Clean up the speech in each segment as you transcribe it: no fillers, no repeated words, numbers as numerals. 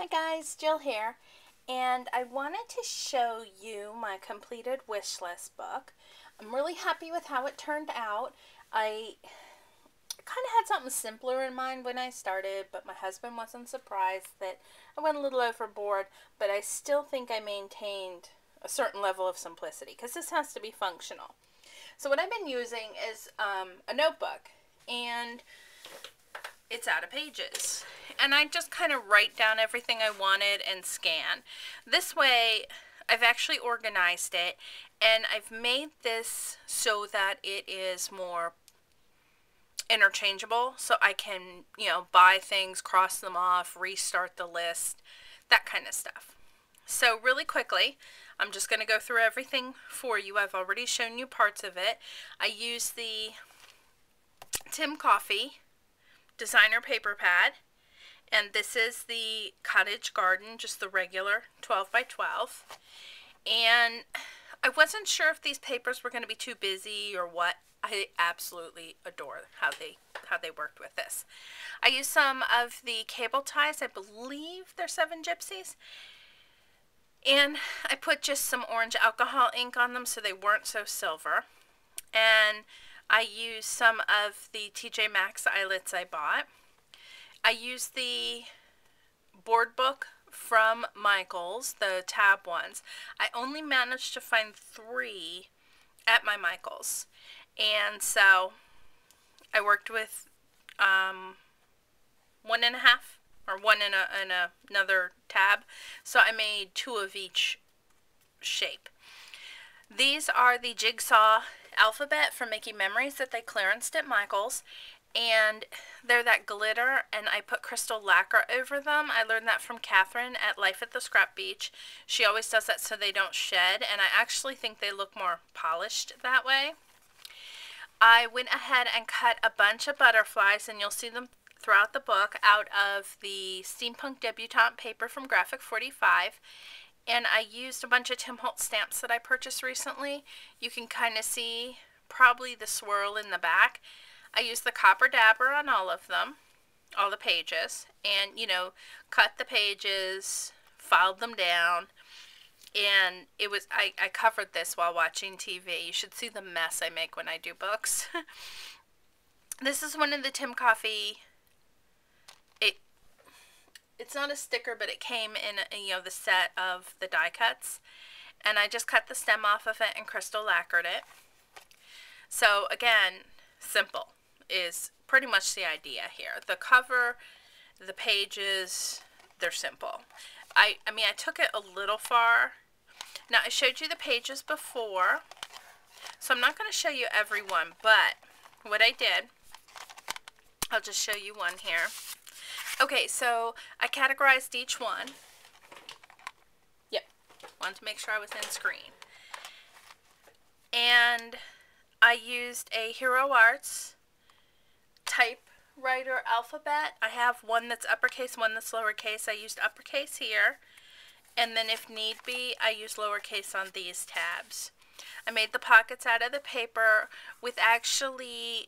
Hi guys, Jill here, and I wanted to show you my completed wish list book. I'm really happy with how it turned out. I kind of had something simpler in mind when I started, but my husband wasn't surprised that I went a little overboard, but I still think I maintained a certain level of simplicity because this has to be functional. So what I've been using is a notebook, and it's out of pages. And I just kind of write down everything I wanted and scan. This way, I've actually organized it, and I've made this so that it is more interchangeable, so I can, buy things, cross them off, restart the list, that kind of stuff. So really quickly, I'm just going to go through everything for you. I've already shown you parts of it. I use the Tim Coffey designer paper pad, and this is the Cottage Garden, just the regular 12 by 12. And I wasn't sure if these papers were going to be too busy or what. I absolutely adore how they worked with this. I used some of the cable ties. I believe they're Seven Gypsies. And I put just some orange alcohol ink on them so they weren't so silver. And I used some of the TJ Maxx eyelets I bought. I used the board book from Michaels, the tab ones. I only managed to find 3 at my Michaels. And so I worked with 1.5 or one in another tab. So I made 2 of each shape. These are the Jigsaw alphabet from Making Memories that they clearanced at Michaels, and they're that glitter, and I put crystal lacquer over them. I learned that from Catherine at Life at the Scrap Beach. She always does that so they don't shed, and I actually think they look more polished that way. I went ahead and cut a bunch of butterflies, and you'll see them throughout the book, out of the Steampunk Debutante paper from Graphic 45. And I used a bunch of Tim Holtz stamps that I purchased recently. You can kind of see probably the swirl in the back. I used the Copper Dabber on all of them, all the pages, and, cut the pages, filed them down, and it was, I covered this while watching TV. You should see the mess I make when I do books. This is one of the Tim Coffey. It's not a sticker, but it came in, the set of the die cuts. And I just cut the stem off of it and crystal lacquered it. So, again, simple is pretty much the idea here. The cover, the pages, they're simple. I mean, I took it a little far. Now, I showed you the pages before, so I'm not going to show you every one, but what I did, I'll just show you one here. Okay, so I categorized each one. Yep, wanted to make sure I was in screen. And I used a Hero Arts typewriter alphabet. I have one that's uppercase, one that's lowercase. I used uppercase here. And then if need be, I use lowercase on these tabs. I made the pockets out of the paper with actually...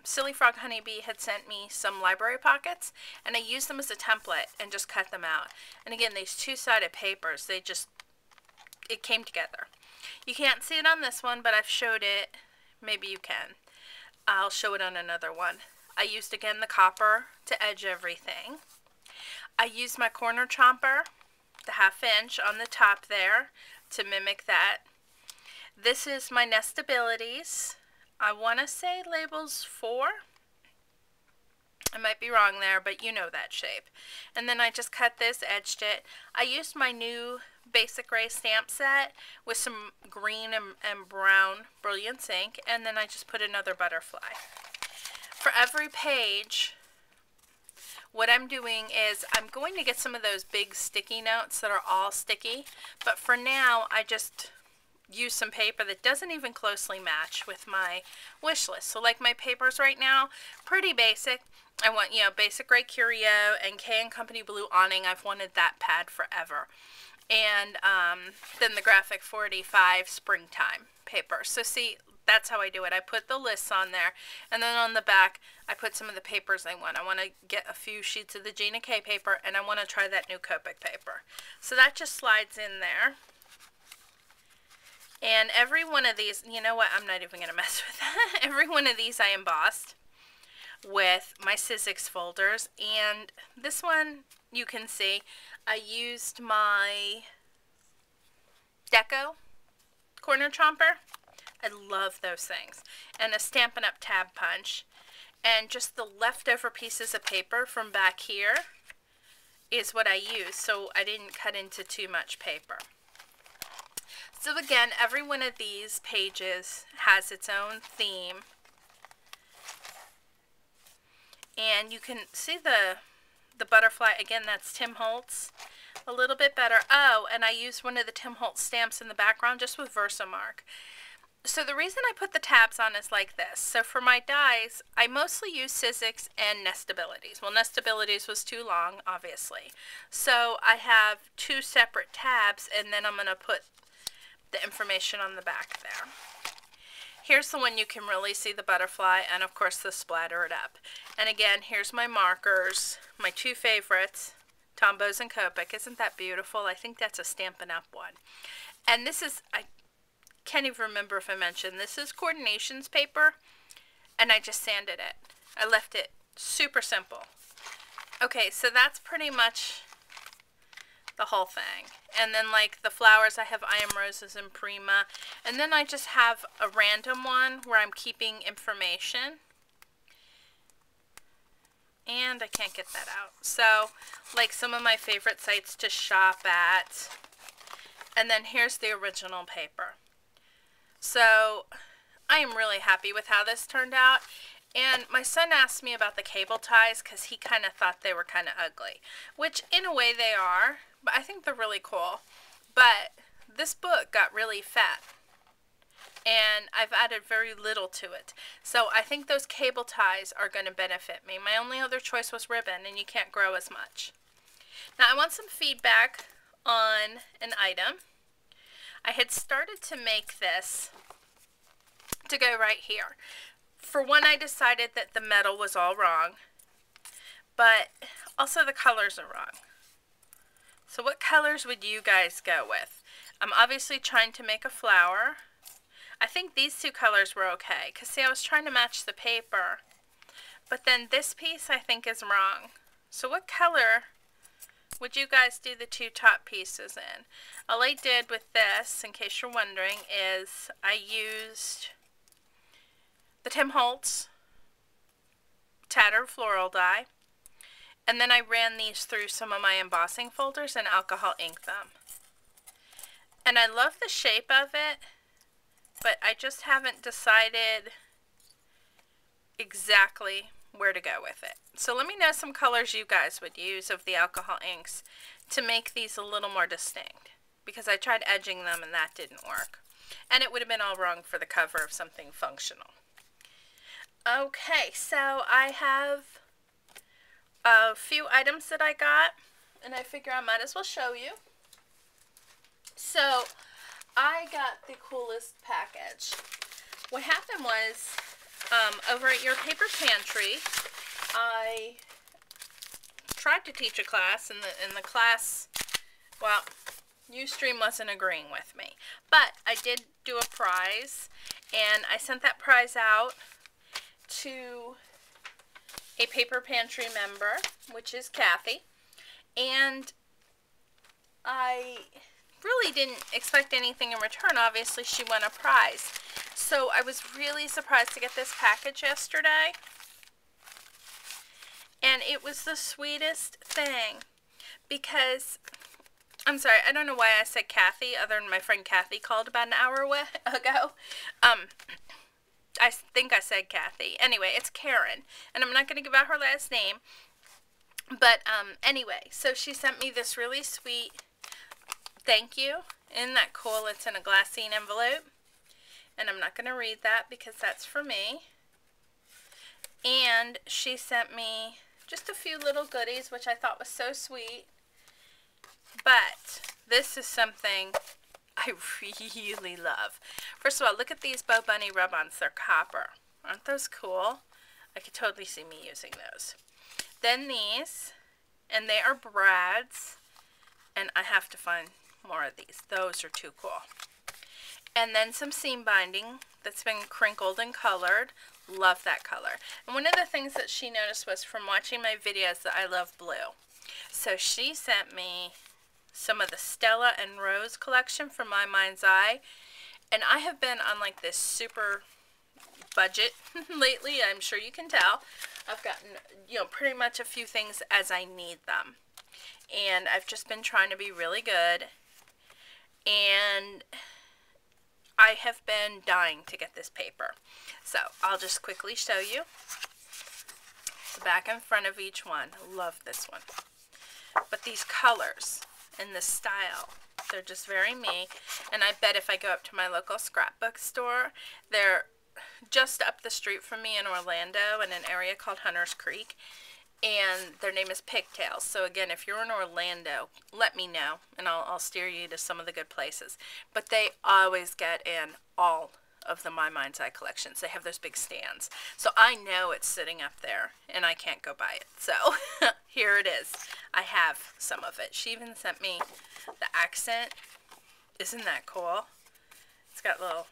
Silly Frog Honeybee had sent me some library pockets, and I used them as a template and just cut them out. And again, these two-sided papers, it came together. You can't see it on this one, but I've showed it. Maybe you can. I'll show it on another one. I used, again, the copper to edge everything. I used my corner chomper, the 1/2 inch on the top there, to mimic that. This is my Nestabilities. I want to say labels 4. I might be wrong there, but you know that shape. And then I just cut this, edged it. I used my new Basic Ray stamp set with some green and brown Brilliance ink, and then I just put another butterfly. For every page, what I'm doing is I'm going to get some of those big sticky notes that are all sticky, but for now I just use some paper that doesn't even closely match with my wish list. So like my papers right now, pretty basic. I want, Basic Gray Curio and K & Company Blue Awning. I've wanted that pad forever. And then the Graphic 45 Springtime paper. So see, That's how I do it. I put the lists on there, and then on the back, I put some of the papers I want. I want to get a few sheets of the Gina K paper, and I want to try that new Copic paper. So that just slides in there. And every one of these, you know what, I'm not even going to mess with that. Every one of these I embossed with my Sizzix folders. And this one, you can see, I used my Deco corner chomper. I love those things. And a Stampin' Up! Tab punch. And just the leftover pieces of paper from back here is what I used, so I didn't cut into too much paper. So again, every one of these pages has its own theme. And you can see the butterfly, again, that's Tim Holtz. A little bit better. Oh, and I used one of the Tim Holtz stamps in the background just with Versamark. So the reason I put the tabs on is like this. So for my dies, I mostly use Sizzix and Nestabilities. Well, Nestabilities was too long, obviously. So I have two separate tabs, and then I'm going to put the information on the back there. Here's the one you can really see the butterfly, and of course the Splatter It Up. And again, here's my markers, my two favorites, Tombows and Copic. Isn't that beautiful? I think that's a Stampin' Up! One. And this is, I can't even remember if I mentioned, this is Coordinations paper, and I just sanded it. I left it super simple. Okay, so that's pretty much the whole thing. And then like the flowers, I have I Am Roses and Prima. And then I just have a random one where I'm keeping information. And I can't get that out. So like some of my favorite sites to shop at. And then here's the original paper. So I am really happy with how this turned out. And my son asked me about the cable ties because he kind of thought they were kind of ugly. Which in a way they are. But I think they're really cool. But this book got really fat. And I've added very little to it. So I think those cable ties are going to benefit me. My only other choice was ribbon, and you can't grow as much. Now I want some feedback on an item. I had started to make this to go right here. For one, I decided that the metal was all wrong. But also the colors are wrong. So what colors would you guys go with? I'm obviously trying to make a flower. I think these two colors were okay. Because see, I was trying to match the paper. But then this piece I think is wrong. So what color would you guys do the two top pieces in? All I did with this, in case you're wondering, is I used the Tim Holtz Tattered Floral die. And then I ran these through some of my embossing folders and alcohol inked them. And I love the shape of it, but I just haven't decided exactly where to go with it. So let me know some colors you guys would use of the alcohol inks to make these a little more distinct. Because I tried edging them and that didn't work. And it would have been all wrong for the cover of something functional. Okay, so I have a few items that I got, and I figure I might as well show you. So I got the coolest package. What happened was, over at your paper pantry, I tried to teach a class, and the class, well, Ustream wasn't agreeing with me. But I did do a prize, and I sent that prize out to a paper pantry member, which is Kathy, and I really didn't expect anything in return. Obviously, she won a prize. So I was really surprised to get this package yesterday, and it was the sweetest thing, because, I'm sorry, I don't know why I said Kathy, other than my friend Kathy called about an hour ago. I think I said Kathy. Anyway, it's Karen, and I'm not going to give out her last name. But anyway, so she sent me this really sweet thank you. Isn't that cool? It's in a glassine envelope. And I'm not going to read that because that's for me. And she sent me just a few little goodies, which I thought was so sweet. But this is something I really love. First of all, look at these Bo Bunny rub-ons. They're copper. Aren't those cool? I could totally see me using those. Then these, and they are brads, and I have to find more of these. Those are too cool. And then some seam binding that's been crinkled and colored. Love that color. And one of the things that she noticed was from watching my videos that I love blue. So she sent me some of the Stella and Rose collection from My Mind's Eye. And I have been on like this super budget lately. I'm sure you can tell. I've gotten, pretty much a few things as I need them. And I've just been trying to be really good. And I have been dying to get this paper. So I'll just quickly show you the back and front of each one. Love this one. But these colors and the style, they're just very me. And I bet if I go up to my local scrapbook store, they're just up the street from me in Orlando in an area called Hunters Creek. And their name is Pigtails. So again, if you're in Orlando, let me know, and I'll steer you to some of the good places. But they always get in all of the My Mind's Eye collections. They have those big stands. So I know it's sitting up there, and I can't go buy it. So here it is. I have some of it. She even sent me the accent. Isn't that cool? It's got little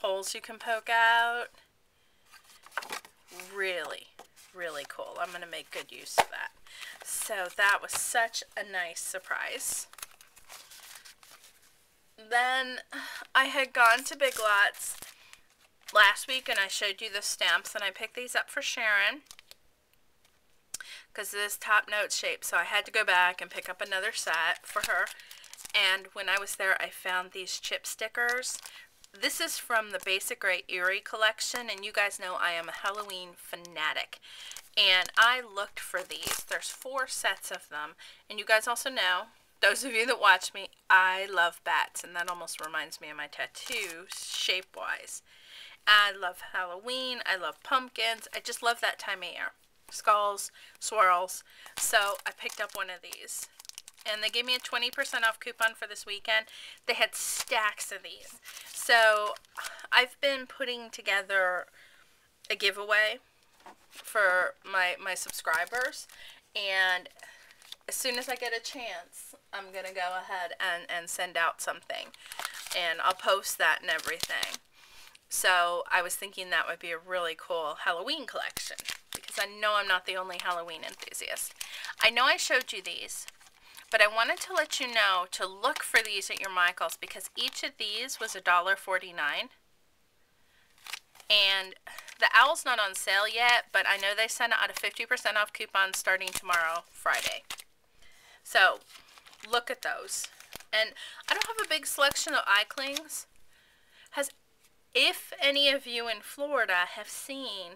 holes you can poke out. Really cool. I'm going to make good use of that. So that was such a nice surprise. Then I had gone to Big Lots last week and I showed you the stamps, and I picked these up for Sharon because this top note shape, so I had to go back and pick up another set for her. And when I was there, I found these chip stickers. This is from the Basic Grey Eerie collection, and you guys know I am a Halloween fanatic. And I looked for these. There's 4 sets of them. And you guys also know, those of you that watch me, I love bats. And that almost reminds me of my tattoo, shape-wise. I love Halloween. I love pumpkins. I just love that time of year. Skulls, swirls. So I picked up one of these. And they gave me a 20% off coupon for this weekend. They had stacks of these. So I've been putting together a giveaway for my subscribers. And as soon as I get a chance, I'm going to go ahead and send out something. And I'll post that and everything. So I was thinking that would be a really cool Halloween collection. Because I know I'm not the only Halloween enthusiast. I know I showed you these. But I wanted to let you know to look for these at your Michaels, because each of these was $1.49. And the owl's not on sale yet, but I know they sent out a 50% off coupon starting tomorrow, Friday. So look at those. And I don't have a big selection of eye clings. If any of you in Florida have seen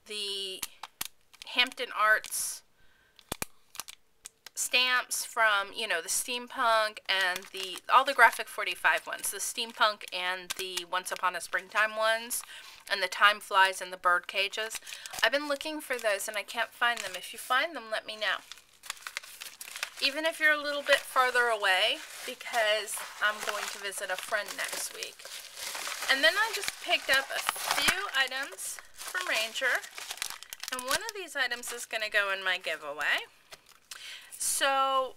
the Hampton Arts stamps from, the steampunk and all the Graphic 45 ones, the steampunk and the Once Upon a Springtime ones, and the Time Flies and the bird cages. I've been looking for those and I can't find them. If you find them, let me know. Even if you're a little bit farther away, because I'm going to visit a friend next week. And then I just picked up a few items from Ranger, and one of these items is going to go in my giveaway. So,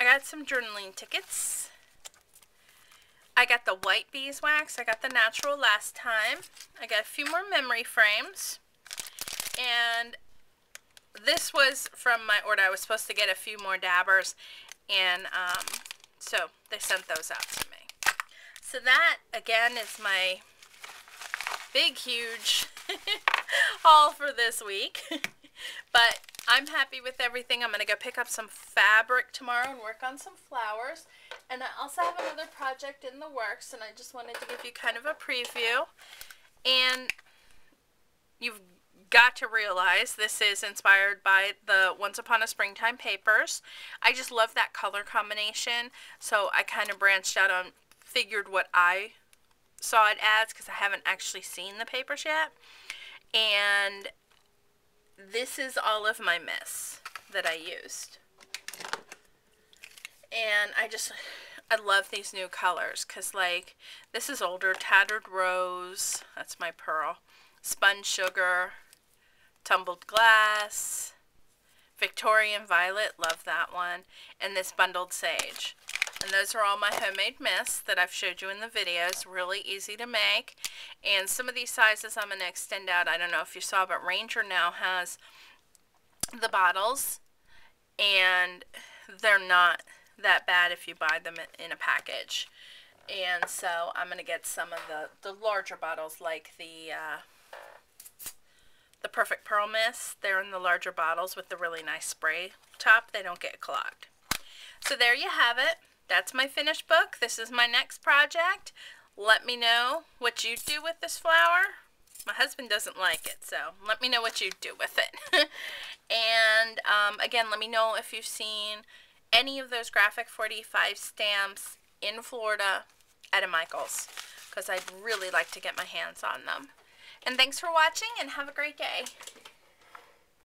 I got some journaling tickets. I got the white beeswax. I got the natural last time. I got a few more memory frames. And this was from my order. I was supposed to get a few more dabbers. And so, they sent those out to me. So that, again, is my big, huge haul for this week. But I'm happy with everything. I'm going to go pick up some fabric tomorrow and work on some flowers. And I also have another project in the works, and I just wanted to give you kind of a preview. And you've got to realize this is inspired by the Once Upon a Springtime papers. I just love that color combination, so I kind of branched out on, figured what I saw it as, because I haven't actually seen the papers yet. And this is all of my mess that I used. And I love these new colors because, like, this is older. Tattered Rose, that's my pearl. Spun Sugar, Tumbled Glass, Victorian Violet, love that one, and this Bundled Sage. And those are all my homemade mists that I've showed you in the videos. Really easy to make. And some of these sizes I'm going to extend out. I don't know if you saw, but Ranger now has the bottles, and they're not that bad if you buy them in a package. And so I'm going to get some of the larger bottles, like the Perfect Pearl Mist. They're in the larger bottles with the really nice spray top. They don't get clogged. So there you have it. That's my finished book. This is my next project. Let me know what you do with this flower. My husband doesn't like it, so let me know what you do with it. And again, let me know if you've seen any of those Graphic 45 stamps in Florida at a Michaels, because I'd really like to get my hands on them. And thanks for watching, and have a great day.